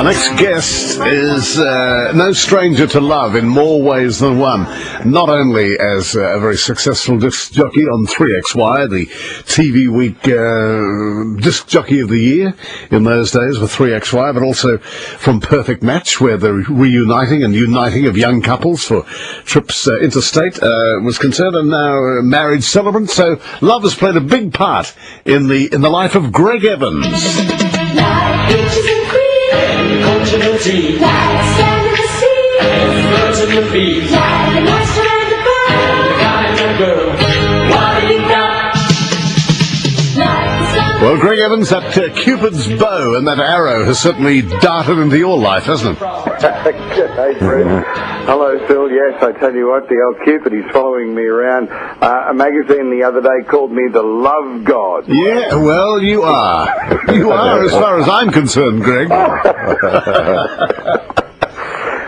Next guest is no stranger to love in more ways than one. Not only as a very successful disc jockey on 3XY, the TV Week disc jockey of the year in those days with 3XY, but also from Perfect Match, where the reuniting and uniting of young couples for trips interstate was concerned, and now marriage celebrant. So love has played a big part in the life of Greg Evans. Continuity, sand in the sea, birds in the beach, the monster and the bird, the guy and the girl, what do you got? Well, Greg Evans, that Cupid's bow and that arrow has certainly darted into your life, hasn't it? Hey, Bruce. Hello, Phil. Yes, I tell you what, the old Cupid, he's following me around. A magazine the other day called me the Love God. Yeah, well, you are. You are, as far as I'm concerned, Greg.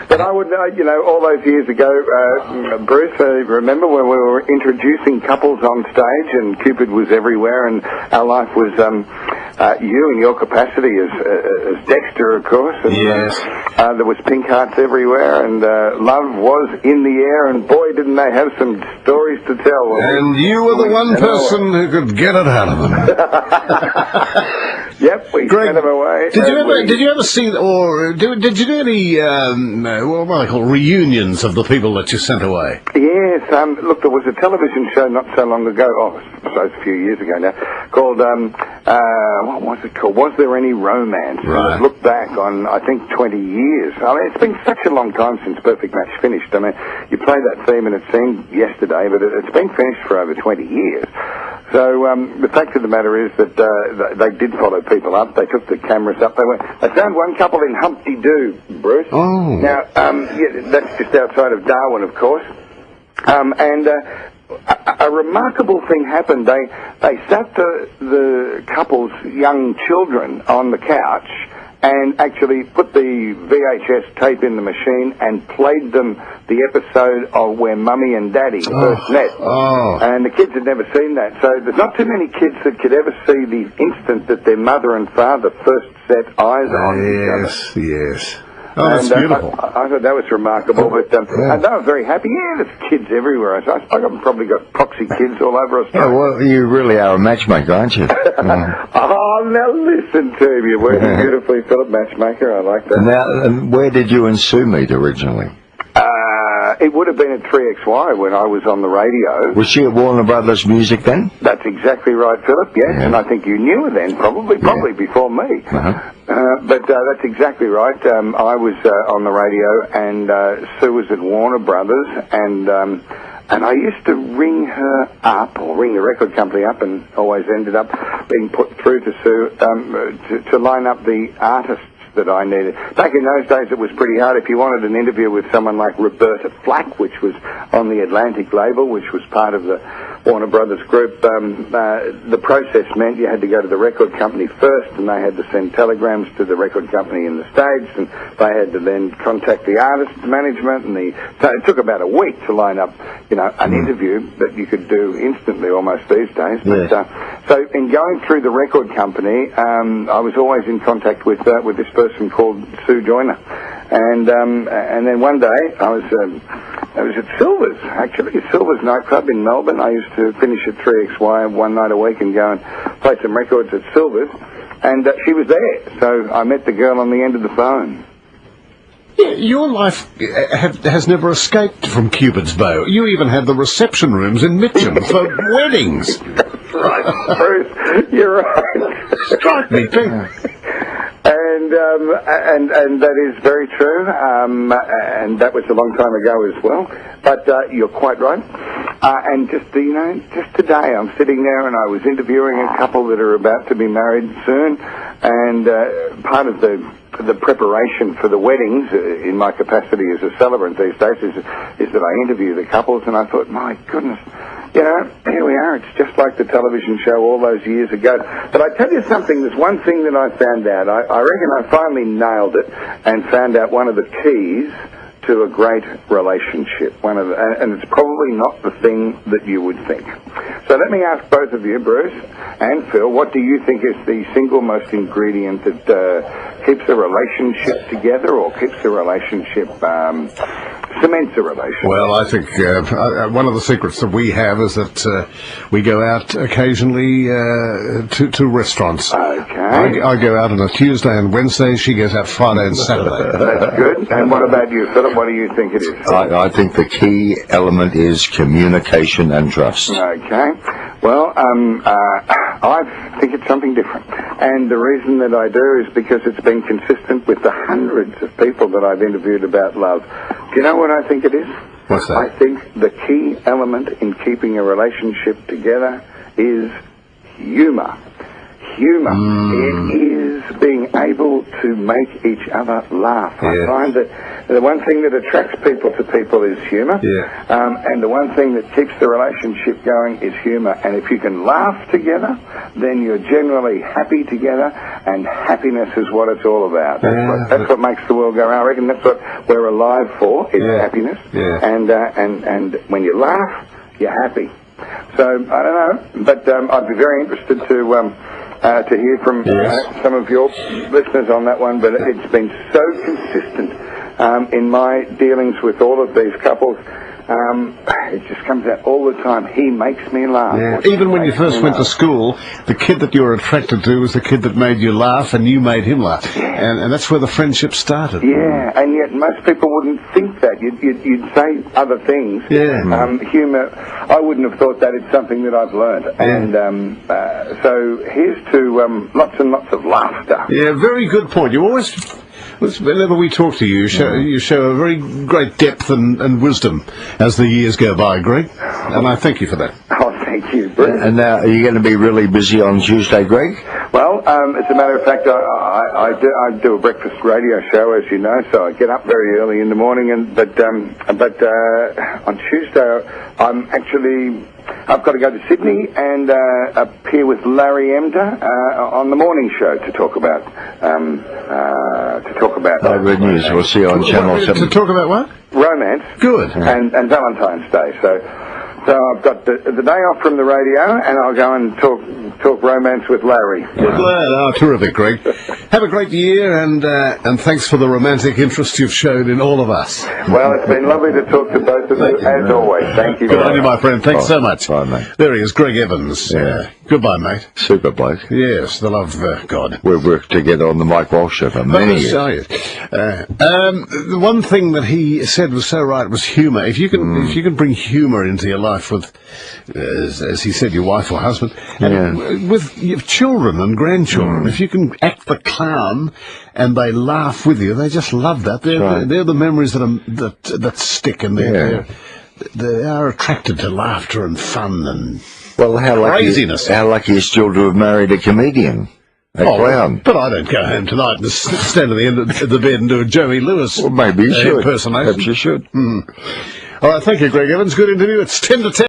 But I would, all those years ago, Bruce, remember when we were introducing couples on stage and Cupid was everywhere and our life was you in your capacity as Dexter, of course. And, yes. There was pink hearts everywhere and love was in the air, and boy, didn't they have some stories to tell. And you were the one person who could get it out of them. Yep, we Greg, sent them away. Did you ever see, or did you do any, what I call reunions of the people that you sent away? Yes, look, there was a television show not so long ago, I suppose a few years ago now, called, what was it called? Was There Any Romance? Right. Look back on, I think, 20 years. I mean, it's been such a long time since Perfect Match finished. I mean, you play that theme and it seemed yesterday, but it's been finished for over 20 years. So the fact of the matter is that they did follow people up. They took the cameras up. They found one couple in Humpty Doo, Bruce. Oh. Now, that's just outside of Darwin, of course. And a remarkable thing happened. They sat the couple's young children on the couch and actually put the VHS tape in the machine and played them the episode of where Mummy and Daddy first met. Oh. And the kids had never seen that. So there's not too many kids that could ever see the instant that their mother and father first set eyes on each other. Yes. Oh, that's And, beautiful. I thought that was remarkable, but and they were very happy. Yeah, there's kids everywhere. I've probably got proxy kids all over Australia. Yeah, well, you really are a matchmaker, aren't you? Oh, now listen to me. You're working beautifully, Philip, matchmaker. I like that. Now, where did you and Sue meet originally? It would have been at 3XY when I was on the radio. Was she at Warner Brothers Music then? That's exactly right, Philip, yes. Yeah. And I think you knew her then, probably before me. But that's exactly right. I was on the radio, and Sue was at Warner Brothers, and I used to ring her up, or ring the record company up, and always ended up being put through to Sue to line up the artists that I needed. Back in those days, it was pretty hard. If you wanted an interview with someone like Roberta Flack, which was on the Atlantic label, which was part of the Warner Brothers group, the process meant you had to go to the record company first, and they had to send telegrams to the record company in the States, and they had to then contact the artist management, and so it took about a week to line up, an interview that you could do instantly almost these days. Yes. But, so in going through the record company, I was always in contact with this person called Sue Joyner, and then one day I was at Silver's, actually, Silver's nightclub in Melbourne. I used to finish at 3XY one night a week and go and play some records at Silver's, and she was there, so I met the girl on the end of the phone. Yeah, your life has never escaped from Cupid's bow. You even had the reception rooms in Mitcham for weddings. Right, Bruce, you're right. Strike me pink. And that is very true, and that was a long time ago as well. But you're quite right. And just today I'm sitting there and I was interviewing a couple that are about to be married soon, and part of the preparation for the weddings in my capacity as a celebrant these days is that I interview the couples, and I thought, my goodness, here we are. It's just like the television show all those years ago. But I tell you something, there's one thing that I found out. I reckon I finally nailed it and found out one of the keys to a great relationship. And it's probably not the thing that you would think. So let me ask both of you, Bruce and Phil, what do you think is the single most ingredient that keeps a relationship together, or keeps a relationship, cements a relationship? Well, I think one of the secrets that we have is that we go out occasionally to restaurants. Okay. I go out on a Tuesday and Wednesday. She goes out Friday and Saturday. That's good. And what about you, Philip? What do you think it is? I think the key element is communication and trust. Okay. Well, I think it's something different. And the reason that I do is because it's been consistent with the hundreds of people that I've interviewed about love. Do you know what I think it is? What's that? I think the key element in keeping a relationship together is humour. Humour. It is being able to make each other laugh. I find that the one thing that attracts people to people is humour. And the one thing that keeps the relationship going is humour. And if you can laugh together, then you're generally happy together, and happiness is what it's all about. That's what makes the world go round. I reckon that's what we're alive for, is happiness. And when you laugh, you're happy. So, I don't know, but I'd be very interested to hear from some of your listeners on that one, but it's been so consistent in my dealings with all of these couples. It just comes out all the time. He makes me laugh. Even when you first went to school, the kid that you were attracted to was the kid that made you laugh, and you made him laugh. And that's where the friendship started. Yeah, and yet most people wouldn't think that. You'd say other things. Humour, I wouldn't have thought that. It's something that I've learned. And so here's to lots and lots of laughter. Yeah, very good point. You always... Whenever we talk to you, you show a very great depth and wisdom as the years go by, Greg, and I thank you for that. Oh, thank you, Bruce. And now, are you going to be really busy on Tuesday, Greg? Well, as a matter of fact, I do a breakfast radio show, as you know, so I get up very early in the morning, but on Tuesday I've got to go to Sydney and appear with Larry Emder on the morning show to talk about Good news. We'll see you on Channel 7. To talk about what? Romance. Good. And Valentine's Day. So I've got the day off from the radio, and I'll go and talk romance with Larry. Good lad. Oh, terrific, Greg. Have a great year, and thanks for the romantic interest you've shown in all of us. Well, it's been lovely to talk to both of you, as always. Thank you Good very on you, much. my friend. Thanks so much. Bye, mate. There he is, Greg Evans. Goodbye, mate. Super bloke. Yes, the love God. We've worked together on the Mike Walsh show for many years. The one thing that he said was so right was humour. If you can bring humour into your life with, as he said, your wife or husband, and with your children and grandchildren, if you can act the clown and they laugh with you, they just love that. They're the memories that stick, and they are attracted to laughter and fun and craziness. How lucky is still to have married a comedian. Clown. But I don't go home tonight and stand at the end of the bed and do a Joey Lewis maybe you should. impersonation. Perhaps you should. All right, thank you, Greg Evans. Good interview. It's 10 to 10.